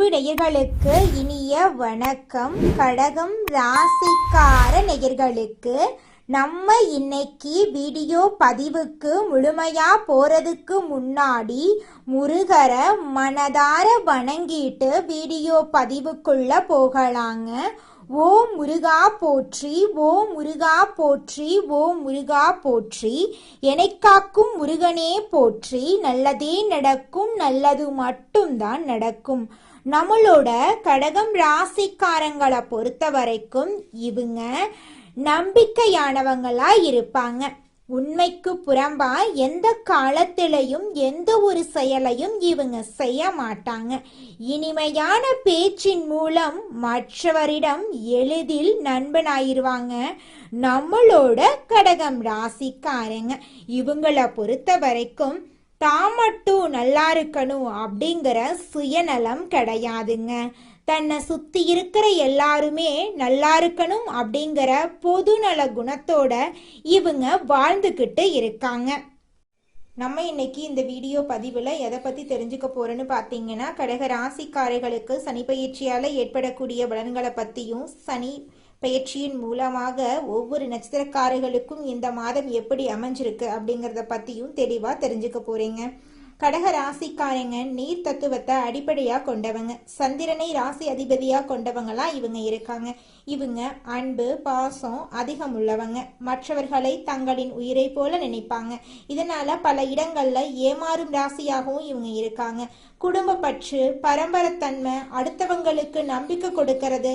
அன்பு நேயர்களுக்கு இனிய வணக்கம். கடகம் ராசிக்கார நேயர்களுக்கு நம்ம இன்னைக்கு வீடியோ பதிவுக்கு முழுமையா போறதுக்கு முன்னாடி முருகரை மனதார வணங்கிட்டு வீடியோ பதிவுக்குள்ள போகலாங்க. ஓம் முருகா போற்றி, ஓம் முருகா போற்றி, ஓம் முருகா போற்றி. எனைக்காக்கும் முருகனே போற்றி. நல்லதே நடக்கும், நல்லது மட்டும்தான் நடக்கும். நம்மளோட கடகம் ராசிக்காரங்களை பொறுத்த வரைக்கும் இவங்க நம்பிக்கையானவங்களா இருப்பாங்க. உண்மைக்கு புறம்பா எந்த காலத்திலையும் எந்த ஒரு செயலையும் இவங்க செய்ய மாட்டாங்க. இனிமையான பேச்சின் மூலம் மற்றவரிடம் எளிதில் நண்பனாயிருவாங்க நம்மளோட கடகம் ராசிக்காரங்க. இவங்களை பொறுத்த வரைக்கும் தான் மட்டும் நல்லா இருக்கணும் அப்படிங்கிற சுயநலம் கிடையாதுங்க. தன்னை சுத்தி இருக்கிற எல்லாருமே நல்லா இருக்கணும் அப்படிங்கிற பொதுநல குணத்தோட இவங்க வாழ்ந்துக்கிட்டு இருக்காங்க. நம்ம இன்னைக்கு இந்த வீடியோ பதிவில் எதை பற்றி தெரிஞ்சுக்க போறோன்னு பார்த்தீங்கன்னா, கடக ராசிக்காரர்களுக்கு சனி பயிற்சியால் ஏற்படக்கூடிய பலன்களை பற்றியும், சனி பயிற்சியின் மூலமாக ஒவ்வொரு நட்சத்திரக்காரர்களுக்கும் இந்த மாதம் எப்படி அமைஞ்சிருக்கு அப்படிங்கிறத பற்றியும் தெளிவாக தெரிஞ்சுக்க போறீங்க. கடக ராசிக்காரங்க நீர் தத்துவத்தை அடிப்படையா கொண்டவங்க. சந்திரனை ராசி அதிபதியா கொண்டவங்களா இவங்க இருக்காங்க. இவங்க அன்பு பாசம் அதிகம் உள்ளவங்க. மற்றவர்களை தங்களின் உயிரை போல நினைப்பாங்க. இதனால பல இடங்கள்ல ஏமாறும் ராசியாகவும் இவங்க இருக்காங்க. குடும்ப பற்று, பரம்பரைத்தன்மை, அடுத்தவங்களுக்கு நம்பிக்கை கொடுக்கறது,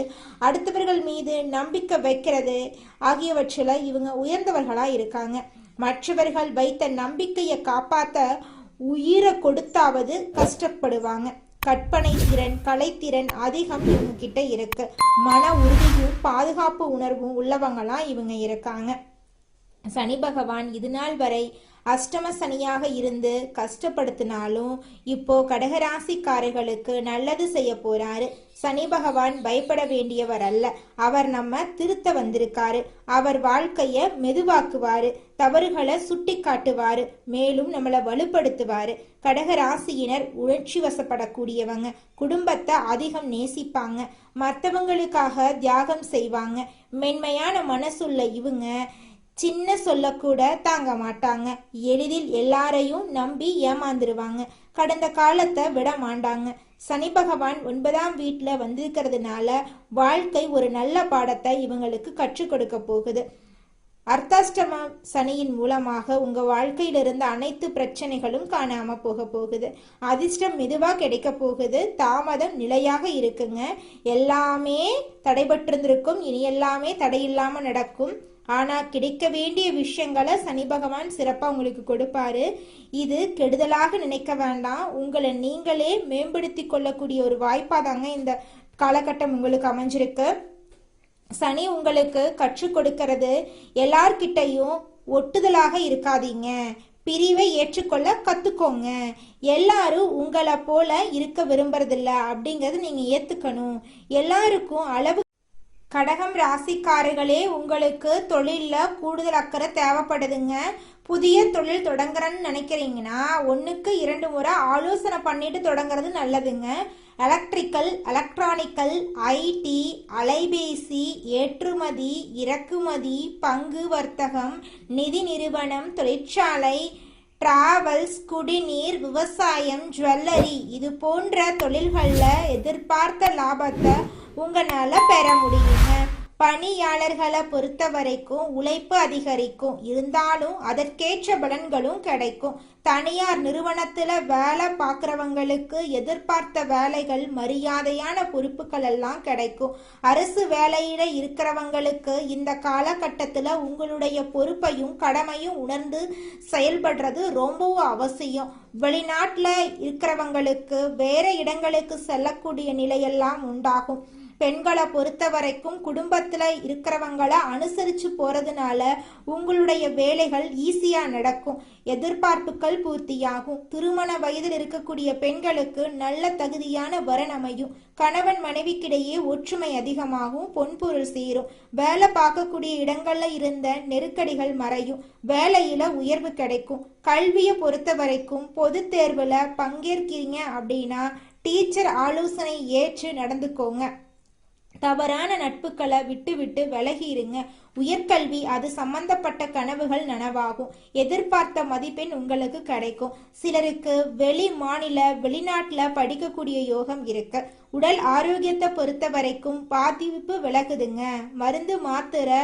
அடுத்தவர்கள் மீது நம்பிக்கை வைக்கிறது ஆகியவற்றில் இவங்க உயர்ந்தவர்களா இருக்காங்க. மற்றவர்கள் வைத்த நம்பிக்கையை காப்பாற்ற உயிரை கொடுத்தாவது கஷ்டப்படுவாங்க. கற்பனை திறன், கலைத்திறன் அதிகம் இவங்க கிட்ட இருக்கு. மன உறுதியும் பாதுகாப்பு உணர்வும் உள்ளவங்களா இவங்க இருக்காங்க. சனி பகவான் இது நாள் வரை அஷ்டம சனியாக இருந்து கஷ்டப்படுத்தினாலும் இப்போ கடகராசிக்காரர்களுக்கு நல்லது செய்ய போறாரு. சனி பகவான் பயப்பட வேண்டியவர் அல்ல, அவர் நம்ம திருத்த வந்திருக்காரு. அவர் வாழ்க்கைய மெதுவாக்குவாரு, தவறுகளை சுட்டி காட்டுவாரு, மேலும் நம்மளை வலுப்படுத்துவாரு. கடகராசியினர் உணர்ச்சி வசப்படக்கூடியவங்க. குடும்பத்தை அதிகம் நேசிப்பாங்க. மற்றவங்களுக்காக தியாகம் செய்வாங்க. மென்மையான மனசுள்ள இவங்க சின்ன சொல்லக்கூட தாங்க மாட்டாங்க. எளிதில் எல்லாரையும் நம்பி ஏமாந்துருவாங்க. கடந்த காலத்தை விட மாட்டாங்க. சனி பகவான் 9ஆம் வீட்டில் வந்திருக்கிறதுனால வாழ்க்கை ஒரு நல்ல பாடத்தை இவங்களுக்கு கற்றுக் கொடுக்க போகுது. அர்த்தாஷ்டம சனியின் மூலமாக உங்க வாழ்க்கையில இருந்த அனைத்து பிரச்சனைகளும் காணாம போகுது. அதிர்ஷ்டம் மெதுவா கிடைக்க போகுது. தாமதம் நிலையாக இருக்குங்க. எல்லாமே தடைபட்டிருந்திருக்கும், இனி எல்லாமே தடையில்லாம நடக்கும். ஆனா கிடைக்க வேண்டிய விஷயங்களை சனி பகவான் சிறப்பா உங்களுக்கு கொடுப்பாரு. இது கெடுதலாக நினைக்க வேண்டாம். உங்களை நீங்களே மேம்படுத்தி கொள்ளக்கூடிய ஒரு வாய்ப்பாதாங்க இந்த காலகட்டம் உங்களுக்கு அமைஞ்சிருக்கு. சனி உங்களுக்கு கற்றுக் கொடுக்கிறது, எல்லார்கிட்டையும் ஒட்டுதலாக இருக்காதீங்க, பிரிவை ஏற்றுக்கொள்ள கத்துக்கோங்க. எல்லாரும் உங்களை போல இருக்க விரும்புறதில்ல அப்படிங்கறது நீங்க ஏத்துக்கணும். எல்லாருக்கும் அளவு. கடகம் ராசிக்காரர்களே, உங்களுக்கு தொழில்ல கூடுதல் அக்கறை தேவைப்படுதுங்க. புதிய தொழில் தொடங்குறன்னு நினைக்கிறீங்கன்னா 1க்கு 2 முறை ஆலோசனை பண்ணிட்டு தொடங்குறது நல்லதுங்க. எலக்ட்ரிக்கல், எலக்ட்ரானிக்கல், ஐடி, அலைபேசி, ஏற்றுமதி இறக்குமதி, பங்கு வர்த்தகம், நிதி நிறுவனம், தொழிற்சாலை, டிராவல்ஸ், குடிநீர், விவசாயம், ஜுவல்லரி இது போன்ற தொழில்களில் எதிர்பார்த்த லாபத்தை உங்களால பெற முடியுங்க. பணியாளர்களை பொறுத்த வரைக்கும் உழைப்பு அதிகரிக்கும், இருந்தாலும் அதற்கேற்ற பலன்களும் கிடைக்கும். தனியார் நிறுவனத்துல வேலை பார்க்குறவங்களுக்கு எதிர்பார்த்த வேலைகள், மரியாதையான பொறுப்புகள் எல்லாம் கிடைக்கும். அரசு வேலையில இருக்கிறவங்களுக்கு இந்த காலகட்டத்தில் உங்களுடைய பொறுப்பையும் கடமையும் உணர்ந்து செயல்படுறது ரொம்பவும் அவசியம். வெளிநாட்டில் இருக்கிறவங்களுக்கு வேற இடங்களுக்கு செல்லக்கூடிய நிலையெல்லாம் உண்டாகும். பெண்களை பொறுத்த வரைக்கும் குடும்பத்தில் இருக்கிறவங்கள அனுசரித்து போகிறதுனால உங்களுடைய வேலைகள் ஈஸியாக நடக்கும். எதிர்பார்ப்புகள் பூர்த்தியாகும். திருமண வயதில் இருக்கக்கூடிய பெண்களுக்கு நல்ல தகுதியான வரன் அமையும். கணவன் மனைவிக்கிடையே ஒற்றுமை அதிகமாகும். பொன்பொருள் சேரும். வேலை பார்க்கக்கூடிய இடங்கள்ல இருந்த நெருக்கடிகள் மறையும். வேலையில உயர்வு கிடைக்கும். கல்வியை பொறுத்த வரைக்கும் பொது தேர்வில் பங்கேற்கிறீங்க அப்படின்னா டீச்சர் ஆலோசனை ஏற்று நடந்துக்கோங்க. தவறான நட்புகளை விட்டு விட்டு விலகி இருங்க. உயர்கல்வி அது சம்பந்தப்பட்ட கனவுகள் நனவாகும். எதிர்பார்த்த மதிப்பெண் உங்களுக்கு கிடைக்கும். சிலருக்கு வெளி மாநில வெளிநாட்டுல படிக்கக்கூடிய யோகம் இருக்கு. உடல் ஆரோக்கியத்தை பொறுத்த வரைக்கும் பாதிப்பு விலகுதுங்க. மருந்து மாத்திரை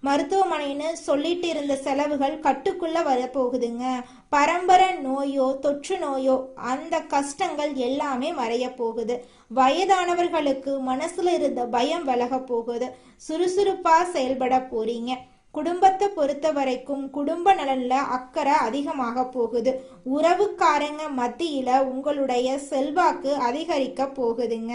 மருத்துவமனைன்னு சொல்லிட்டு இருந்த செலவுகள் கட்டுக்குள்ள வரப்போகுதுங்க. பரம்பரை நோயோ தொற்று நோயோ அந்த கஷ்டங்கள் எல்லாமே மறைய போகுது. வயதானவர்களுக்கு மனசுல இருந்த பயம் விலக போகுது. சுறுசுறுப்பா செயல்பட போறீங்க. குடும்பத்தை பொறுத்த வரைக்கும் குடும்ப நலன்ல அக்கறை அதிகமாக போகுது. உறவுக்காரங்க மத்தியில உங்களுடைய செல்வாக்கு அதிகரிக்க போகுதுங்க.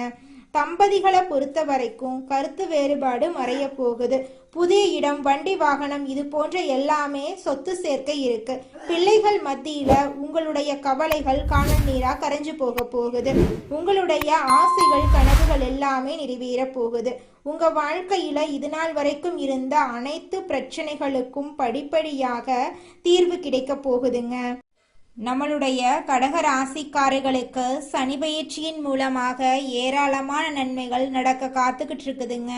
தம்பதிகளை பொறுத்த வரைக்கும் கருத்து வேறுபாடு மறைய போகுது. புதிய இடம், வண்டி, வாகனம் இது போன்ற எல்லாமே சொத்து சேர்க்கை இருக்கு. பிள்ளைகள் மத்தியில உங்களுடைய கவலைகள் காணல் நீரா கரைஞ்சு போக போகுது. உங்களுடைய ஆசைகள் கனவுகள் எல்லாமே நிறைவேற போகுது. உங்க வாழ்க்கையில இது நாள் வரைக்கும் இருந்த அனைத்து பிரச்சனைகளுக்கும் படிப்படியாக தீர்வு கிடைக்க போகுதுங்க. நம்மளுடைய கடக ராசிக்காரர்களுக்கு சனி பயிற்சியின் மூலமாக ஏராளமான நன்மைகள் நடக்க காத்துக்கிட்டு இருக்குதுங்க.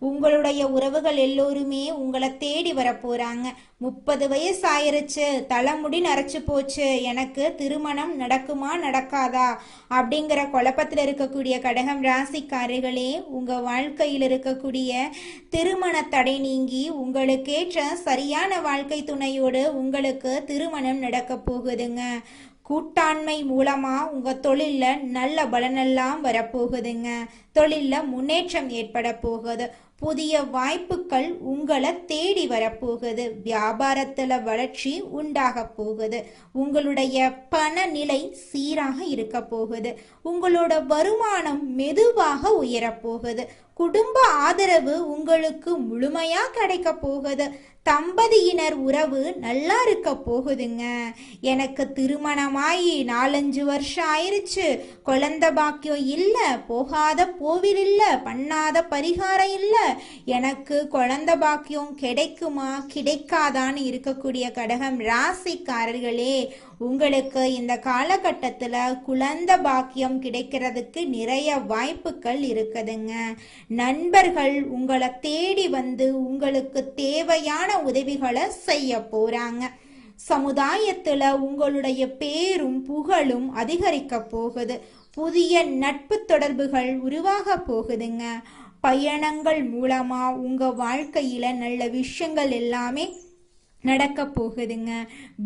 உங்களுடைய உறவுகள் எல்லோருமே உங்களை தேடி வர போறாங்க. 30 வயசு ஆயிருச்சு, தலைமுடி நரைச்சு போச்சு, எனக்கு திருமணம் நடக்குமா நடக்காதா அப்படிங்கிற குழப்பத்தில் இருக்கக்கூடிய கடகம் ராசிக்காரர்களே, உங்க வாழ்க்கையில் இருக்கக்கூடிய திருமண தடை நீங்கி உங்களுக்கேற்ற சரியான வாழ்க்கை துணையோடு உங்களுக்கு திருமணம் நடக்க போகுதுங்க. கூட்டாண்மை மூலமா உங்க தொழில்ல நல்ல பலனெல்லாம் வரப்போகுதுங்க. தொழில்ல முன்னேற்றம் ஏற்பட போகுது. புதிய வாய்ப்புகள் உங்களை தேடி வரப்போகுது. வியாபாரத்துல வளர்ச்சி உண்டாக போகுது. உங்களுடைய பண நிலை சீராக இருக்க போகுது. உங்களோட வருமானம் மெதுவாக உயரப்போகுது. குடும்ப ஆதரவு உங்களுக்கு முழுமையா கிடைக்க போகுது. தம்பதியினர் உறவு நல்லா இருக்க போகுதுங்க. எனக்கு திருமணமாயி 4-5 வருஷம் ஆயிருச்சு, குழந்தை பாக்கியம் இல்லை, போகாத கோவில் இல்லை, பண்ணாத பரிகாரம் இல்லை, எனக்கு குழந்தை பாக்கியம் கிடைக்குமா கிடைக்காதான்னு இருக்கக்கூடிய கடகம் ராசிக்காரர்களே, உங்களுக்கு இந்த காலகட்டத்தில் குழந்தை பாக்கியம் கிடைக்கிறதுக்கு நிறைய வாய்ப்புகள் இருக்குதுங்க. நண்பர்கள் உங்களை தேடி வந்து உங்களுக்கு தேவையான உதவிகளை செய்ய போறாங்க. சமுதாயத்துல உங்களுடைய பேரும் புகழும் அதிகரிக்க போகுது. புதிய நட்பு தொடர்புகள் உருவாக போகுதுங்க. பயணங்கள் மூலமா உங்க வாழ்க்கையில நல்ல விஷயங்கள் எல்லாமே நடக்க போகுதுங்க.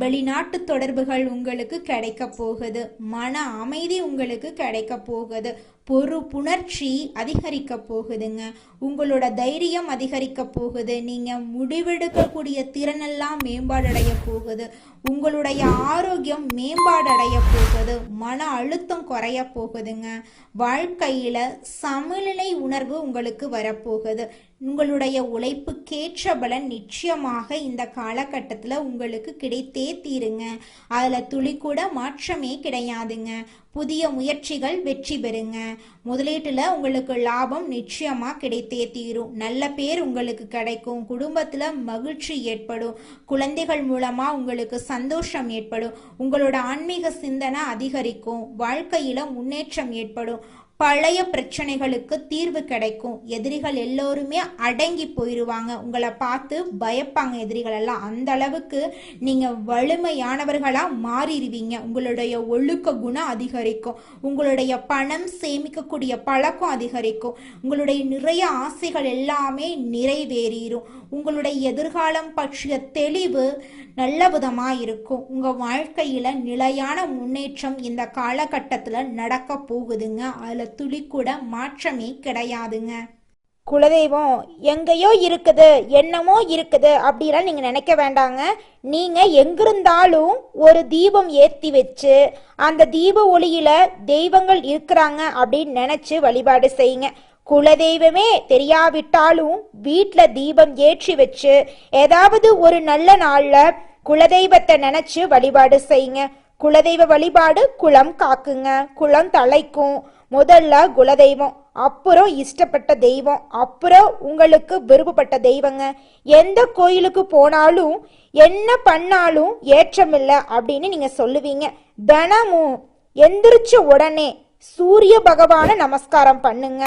வெளிநாட்டு தொடர்புகள் உங்களுக்கு கிடைக்க போகுது. மன அமைதி உங்களுக்கு கிடைக்க போகுது. பொறுப்புணர்ச்சி அதிகரிக்க போகுதுங்க. உங்களோட தைரியம் அதிகரிக்க போகுது. நீங்க முடிவெடுக்கக்கூடிய திறனெல்லாம் மேம்பாடடைய போகுது. உங்களுடைய ஆரோக்கியம் மேம்பாடடைய போகுது. மன அழுத்தம் குறைய போகுதுங்க. வாழ்க்கையில சமநிலை உணர்வு உங்களுக்கு வரப்போகுது. உங்களுடைய உழைப்புக்கேற்ற பலன் நிச்சயமாக இந்த காலகட்டத்தில் உங்களுக்கு கிடைத்தே தீருங்க. அதில் துளி கூட மாற்றமே கிடையாதுங்க. புதிய முயற்சிகள் வெற்றி பெறுங்க. முதலீட்டுல உங்களுக்கு லாபம் நிச்சயமா கிடைத்தே தீரும். நல்ல பேர் உங்களுக்கு கிடைக்கும். குடும்பத்துல மகிழ்ச்சி ஏற்படும். குழந்தைகள் மூலமா உங்களுக்கு சந்தோஷம் ஏற்படும். உங்களோட ஆன்மீக சிந்தனை அதிகரிக்கும். வாழ்க்கையில முன்னேற்றம் ஏற்படும். பழைய பிரச்சனைகளுக்கு தீர்வு கிடைக்கும். எதிரிகள் எல்லோருமே அடங்கி போயிடுவாங்க. உங்களை பார்த்து பயப்பாங்க எதிரிகள் எல்லாம். அந்த அளவுக்கு நீங்க வலிமையானவர்களா மாறிடுவீங்க. உங்களுடைய ஒழுக்க குணம் அதிகரிக்கும். உங்களுடைய பணம் சேமிக்கக்கூடிய பழக்கம் அதிகரிக்கும். உங்களுடைய நிறைய ஆசைகள் எல்லாமே நிறைவேறிடும். உங்களுடைய எதிர்காலம் பற்றிய தெளிவு நல்ல விதமா இருக்கும். உங்க வாழ்க்கையில நிலையான முன்னேற்றம் இந்த காலகட்டத்துல நடக்க போகுதுங்க. அதுல துளி கூட மாற்றமே கிடையாதுங்க. குலதெய்வம் எங்கேயோ இருக்குது, என்னமோ இருக்குது அப்படிலாம் நீங்க நினைக்க வேண்டாங்க. நீங்க எங்கிருந்தாலும் ஒரு தீபம் ஏற்றி வச்சு அந்த தீப ஒளியில தெய்வங்கள் இருக்கிறாங்க அப்படின்னு நினைச்சு வழிபாடு செய்யுங்க. குலதெய்வமே தெரியாவிட்டாலும் வீட்டில் தீபம் ஏற்றி வச்சு ஏதாவது ஒரு நல்ல நாள்ல குலதெய்வத்தை நினைச்சு வழிபாடு செய்யுங்க. குலதெய்வ வழிபாடு குலம் காக்குங்க, குலம் தலைக்கும். முதல்ல குலதெய்வம், அப்புறம் இஷ்டப்பட்ட தெய்வம், அப்புறம் உங்களுக்கு விருப்பப்பட்ட தெய்வங்க. எந்த கோயிலுக்கு போனாலும் என்ன பண்ணாலும் ஏற்றமில்லை அப்படின்னு நீங்க சொல்லுவீங்க. தினமும் எந்திரிச்ச உடனே சூரிய பகவான நமஸ்காரம் பண்ணுங்க.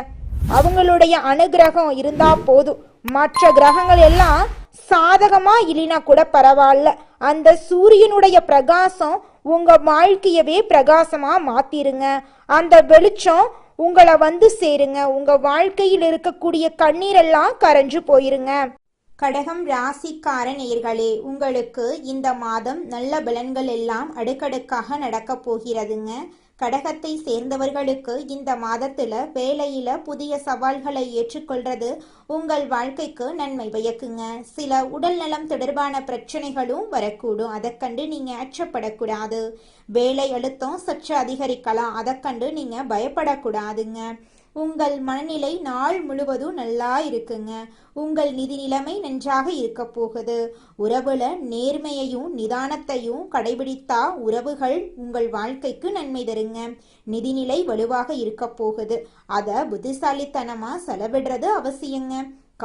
அவங்களுடைய அனுகிரகம் இருந்தா போதும். மற்ற கிரகங்கள் எல்லாம் சாதகமா இல்லைனா கூட பரவாயில்ல, அந்த சூரியனுடைய பிரகாசம் உங்க வாழ்க்கையவே பிரகாசமா மாத்திருங்க. அந்த வெளிச்சம் உங்களை வந்து சேருங்க. உங்க வாழ்க்கையில் இருக்கக்கூடிய கண்ணீரெல்லாம் கரைஞ்சு போயிருங்க. கடகம் ராசிக்கார நேயர்களே, உங்களுக்கு இந்த மாதம் நல்ல பலன்கள் எல்லாம் அடுக்கடுக்காக நடக்க போகிறதுங்க. கடகத்தை சேர்ந்தவர்களுக்கு இந்த மாதத்துல வேலையில புதிய சவால்களை ஏற்றுக்கொள்றது உங்கள் வாழ்க்கைக்கு நன்மை பயக்குங்க. சில உடல் நலம் தொடர்பான பிரச்சனைகளும் வரக்கூடும், அதை கண்டு நீங்க அச்சப்படக்கூடாது. வேலை அழுத்தம் சற்று அதிகரிக்கலாம், அதை கண்டு நீங்க பயப்படக்கூடாதுங்க. உங்கள் மனநிலை நாள் முழுவதும் நல்லா இருக்குங்க. உங்கள் நிதி நிலைமை நன்றாக இருக்க போகுது. உறவுல நேர்மையையும் நிதானத்தையும் கடைபிடித்தா உறவுகள் உங்கள் வாழ்க்கைக்கு நன்மை தருங்க. நிதிநிலை வலுவாக இருக்க போகுது, அத புத்திசாலித்தனமா செலவிடுறது அவசியங்க.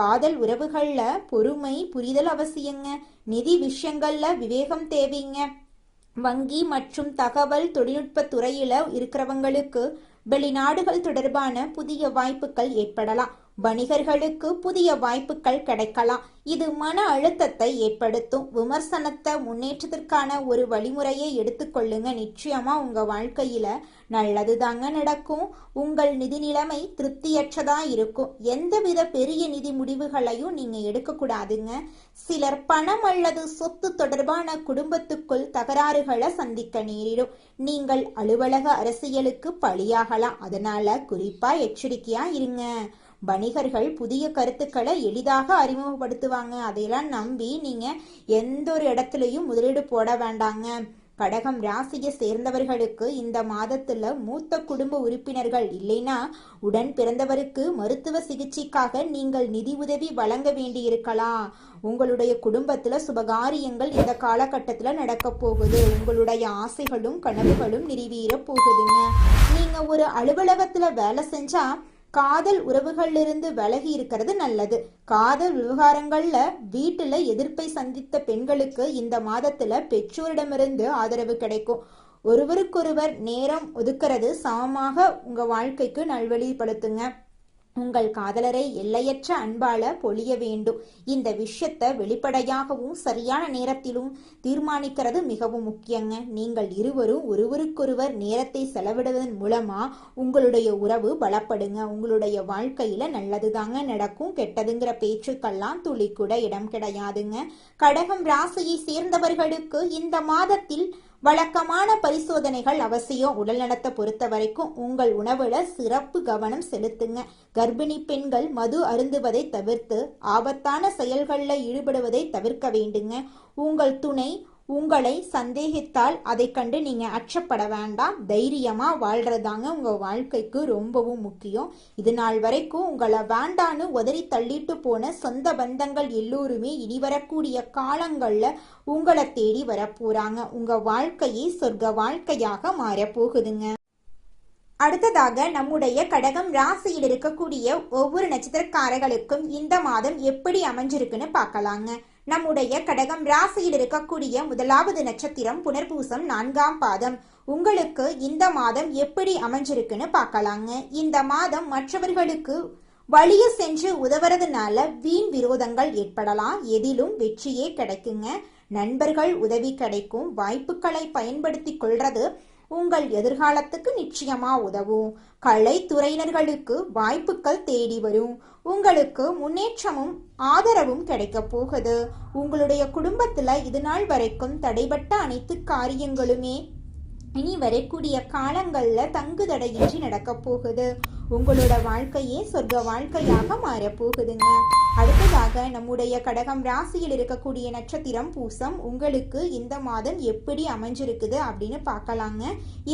காதல் உறவுகள்ல பொறுமை புரிதல் அவசியங்க. நிதி விஷயங்கள்ல விவேகம் தேவைங்க. வங்கி மற்றும் தகவல் தொழில்நுட்ப துறையில இருக்கிறவங்களுக்கு வெளிநாடுகள் தொடர்பான புதிய வாய்ப்புகள் ஏற்படலாம். வணிகர்களுக்கு புதிய வாய்ப்புகள் கிடைக்கலாம். இது மன அழுத்தத்தை ஏற்படுத்தும். விமர்சனத்தை முன்னேற்றத்திற்கான ஒரு வழிமுறையை எடுத்துக்கொள்ளுங்க. நிச்சயமா உங்க வாழ்க்கையில நல்லது தாங்க நடக்கும். உங்கள் நிதி நிலைமை திருப்தியற்றதா இருக்கும். எந்தவித பெரிய நிதி முடிவுகளையும் நீங்க எடுக்க கூடாதுங்க. சிலர் பணம் அல்லது சொத்து தொடர்பான குடும்பத்துக்குள் தகராறுகளை சந்திக்க நேரிடும். நீங்கள் அலுவலக அரசியலுக்கு பலியாகலாம், அதனால குறிப்பா எச்சரிக்கையா இருங்க. வணிகர்கள் புதிய கருத்துக்களை எளிதாக அறிமுகப்படுத்துவாங்க, அதையெல்லாம் நம்பி நீங்க எந்த ஒரு இடத்துலையும் முதலீடு போட வேண்டாங்க. கடகம் ராசியை சேர்ந்தவர்களுக்கு இந்த மாதத்துல மூத்த குடும்ப உறுப்பினர்கள் இல்லைன்னா உடன் பிறந்தவருக்கு மருத்துவ சிகிச்சைக்காக நீங்கள் நிதி உதவி வழங்க வேண்டி இருக்கலாம். உங்களுடைய குடும்பத்துல சுபகாரியங்கள் இந்த காலகட்டத்துல நடக்க போகுது. உங்களுடைய ஆசைகளும் கனவுகளும் நிறைவேற போகுதுங்க. நீங்க ஒரு அலுவலகத்துல வேலை செஞ்சா காதல் உறவுகளிலிருந்து விலகி இருக்கிறது நல்லது. காதல் விவகாரங்கள்ல வீட்டுல எதிர்ப்பை சந்தித்த பெண்களுக்கு இந்த மாதத்துல பெற்றோரிடமிருந்து ஆதரவு கிடைக்கும். ஒருவருக்கொருவர் நேரம் ஒதுக்கிறது சமமாக உங்க வாழ்க்கைக்கு நல்வழிப்படுத்துங்க. உங்கள் காதலரை எல்லையற்ற அன்பால பொழிய வேண்டும். இந்த விஷயத்தை வெளிப்படையாகவும் சரியான நேரத்திலும் தீர்மானிக்கிறது மிகவும் முக்கியங்க. நீங்கள் இருவரும் ஒருவருக்கொருவர் நேரத்தை செலவிடுவதன் மூலமா உங்களுடைய உறவு பலப்படுங்க. உங்களுடைய வாழ்க்கையில நல்லது தாங்க நடக்கும். கெட்டதுங்கிற பேச்சுக்கெல்லாம் துளி கூட இடம் கிடையாதுங்க. கடகம் ராசியை சேர்ந்தவர்களுக்கு இந்த மாதத்தில் வழக்கமான பரிசோதனைகள் அவசியம். உடல் நலத்தை பொறுத்த வரைக்கும் உங்கள் உணவுல சிறப்பு கவனம் செலுத்துங்க. கர்ப்பிணி பெண்கள் மது அருந்துவதை தவிர்த்து ஆபத்தான செயல்களில் ஈடுபடுவதை தவிர்க்க வேண்டுங்க. உங்கள் துணை உங்களை சந்தேகித்தால் அதை கண்டு நீங்க அச்சப்பட வேண்டாம். தைரியமா வாழ்றதாங்க உங்க வாழ்க்கைக்கு ரொம்பவும் முக்கியம். இது நாள் வரைக்கும் உங்களை வேண்டான்னு உதறி தள்ளிட்டு போன சொந்த பந்தங்கள் எல்லோருமே இனி வரக்கூடிய காலங்கள்ல உங்களை தேடி வரப்போறாங்க. உங்க வாழ்க்கையை சொர்க்க வாழ்க்கையாக மாறப்போகுதுங்க. அடுத்ததாக நம்முடைய கடகம் ராசியில் இருக்கக்கூடிய ஒவ்வொரு நட்சத்திரக்காரர்களுக்கும் இந்த மாதம் எப்படி அமைஞ்சிருக்குன்னு பார்க்கலாங்க. நம்முடைய கடகம் ராசியில் இருக்கக்கூடிய முதலாவது நட்சத்திரம் புனர்பூசம் 4ஆம் பாதம். உங்களுக்கு இந்த மாதம் எப்படி அமைஞ்சிருக்குன்னு பார்க்கலாங்க. இந்த மாதம் மற்றவர்களுக்கு வழிய சென்று உதவுறதுனால வீண் விரோதங்கள் ஏற்படலாம். எதிலும் வெற்றியே கிடைக்குங்க. நண்பர்கள் உதவி கிடைக்கும். வாய்ப்புகளை பயன்படுத்தி கொள்றது உங்கள் எதிர்காலத்துக்கு நிச்சயமா உதவும். கலைத்துறையினர்களுக்கு வாய்ப்புகள் தேடி வரும். உங்களுக்கு முன்னேற்றமும் ஆதரவும் கிடைக்க போகுது. உங்களுடைய குடும்பத்துல இது நாள் வரைக்கும் தடைபட்ட அனைத்து காரியங்களுமே இனி வரக்கூடிய காலங்கள்ல தங்கு தடையின்றி நடக்க போகுது. உங்களோட வாழ்க்கையே சொர்க்க வாழ்க்கையாக மாறப்போகுதுங்க. அடுத்ததாக நம்முடைய கடகம் ராசியில் இருக்கக்கூடிய நட்சத்திரம் பூசம். உங்களுக்கு இந்த மாதம் எப்படி அமைஞ்சிருக்குது அப்படின்னு பார்க்கலாங்க.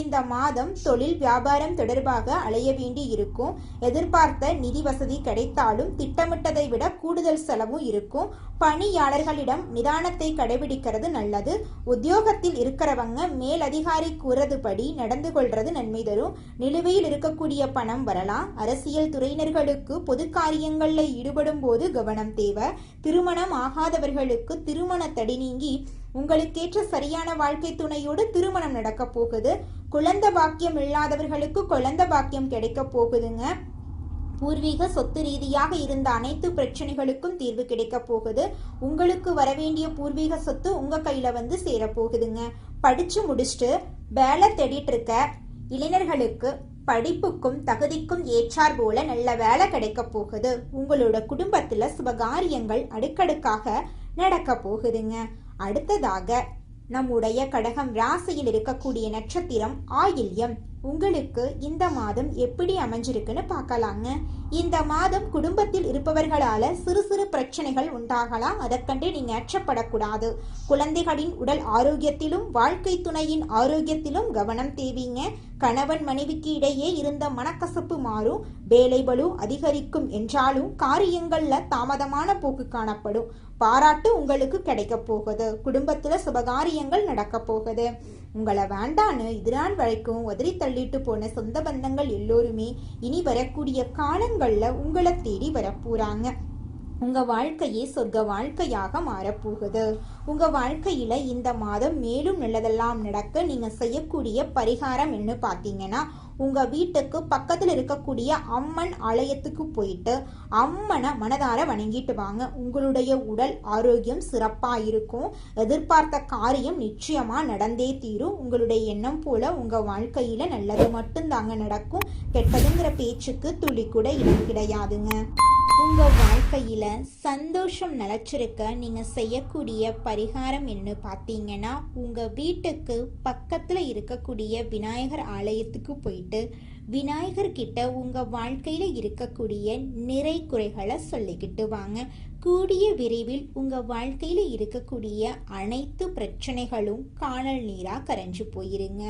இந்த மாதம் தொழில் வியாபாரம் தொடர்பாக அலைய வேண்டி இருக்கும். எதிர்பார்த்த நிதி வசதி கிடைத்தாலும் திட்டமிட்டதை விட கூடுதல் செலவும் இருக்கும். பணியாளர்களிடம் நிதானத்தை கடைபிடிக்கிறது நல்லது. உத்தியோகத்தில் இருக்கிறவங்க மேலதிகாரி கூறதுபடி நடந்து கொள்றது நன்மை தரும். நிலுவையில் இருக்கக்கூடிய பணம் வரலாம். அரசியல் துறையினர்களுக்கு பொது காரியங்கள்ல ஈடுபடும் போது கவனம் தேவை. திருமணம் ஆகாதவர்களுக்கு திருமண தடை நீங்கி உங்களுக்கேற்ற சரியான வாழ்க்கை துணையோடு திருமணம் நடக்க போகுது. குழந்தை பாக்கியம் இல்லாதவர்களுக்கு குழந்தை பாக்கியம் கிடைக்க போகுதுங்க. பூர்வீக சொத்து ரீதியாக இருந்த அனைத்து பிரச்சனைகளுக்கும் தீர்வு கிடைக்க போகுது. உங்களுக்கு வரவேண்டிய பூர்வீக சொத்து உங்க கையில வந்து சேரப்போகுதுங்க. படிச்சு முடிச்சுட்டு வேலை தேடிட்டு இருக்க இளைஞர்களுக்கு படிப்புக்கும் தகுதிக்கும் ஏற்றார் போல நல்ல வேலை கிடைக்க போகுது. உங்களோட குடும்பத்துல சுபகாரியங்கள் அடுக்கடுக்காக நடக்க போகுதுங்க. அடுத்ததாக நம்முடைய கடகம் ராசியில் இருக்கக்கூடிய நட்சத்திரம் ஆயில்யம். உங்களுக்கு இந்த மாதம் எப்படி அமைஞ்சிருக்குன்னு பார்க்கலாங்க. இந்த மாதம் குடும்பத்தில் இருப்பவர்களால சிறு சிறு பிரச்சனைகள் உண்டாகலாம். அதற்கண்டு நீங்க அச்சப்படக்கூடாது. குழந்தைகளின் உடல் ஆரோக்கியத்திலும் வாழ்க்கை துணையின் ஆரோக்கியத்திலும் கவனம் தேவைங்க. கணவன் மனைவிக்கு இடையே இருந்த மனக்கசப்பு மாறும். வேலை பளு அதிகரிக்கும் என்றாலும் காரியங்கள்ல தாமதமான போக்கு காணப்படும். பாராட்டு உங்களுக்கு கிடைக்க போகுது. குடும்பத்துல சுபகாரியங்கள் நடக்க போகுது. உங்களை வேண்டான்னு இதுநாள் வரைக்கும் உதறி தள்ளிட்டு போன சொந்த பந்தங்கள் எல்லோருமே இனி வரக்கூடிய காலங்கள்ல உங்களை தேடி வரப்போறாங்க. உங்க வாழ்க்கையே சொர்க்க வாழ்க்கையாக மாறப்போகுது. உங்க வாழ்க்கையில இந்த மாதம் மேலும் நல்லதெல்லாம் நடக்க நீங்க செய்யக்கூடிய பரிகாரம் என்ன பார்த்தீங்கன்னா, உங்க வீட்டுக்கு பக்கத்துல இருக்கக்கூடிய அம்மன் ஆலயத்துக்கு போயிட்டு அம்மனை மனதார வணங்கிட்டு வாங்க. உங்களுடைய உடல் ஆரோக்கியம் சிறப்பா இருக்கும். எதிர்பார்த்த காரியம் நிச்சயமா நடந்தே தீரும். உங்களுடைய எண்ணம் போல உங்க வாழ்க்கையில நல்லது மட்டும்தாங்க நடக்கும். கெட்டதுங்கிற பேச்சுக்கு துளி கூட இடம் கிடையாதுங்க. உங்க வாழ்க்கையில சந்தோஷம் நிலைச்சிருக்க நீங்க செய்யக்கூடிய பரிகாரம் என்ன பார்த்தீங்கன்னா, உங்க வீட்டுக்கு பக்கத்துல இருக்கக்கூடிய விநாயகர் ஆலயத்துக்கு போயிட்டு விநாயகர் கிட்ட உங்க வாழ்க்கையில இருக்கக்கூடிய நிறை குறைகளை சொல்லிக்கிட்டு வாங்க. கூடிய விரைவில் உங்க வாழ்க்கையில இருக்கக்கூடிய அனைத்து பிரச்சனைகளும் காணல் நீரா கரைஞ்சு போயிருங்க.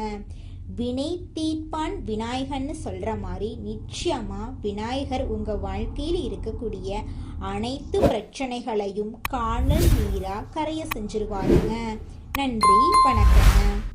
வினை தீர்ப்பான் விநாயகர்னு சொல்ற மாதிரி நிச்சயமா விநாயகர் உங்க வாழ்க்கையில் இருக்கக்கூடிய அனைத்து பிரச்சனைகளையும் காணல் நீரா கரைய செஞ்சிருவாருங்க. நன்றி, வணக்கங்க.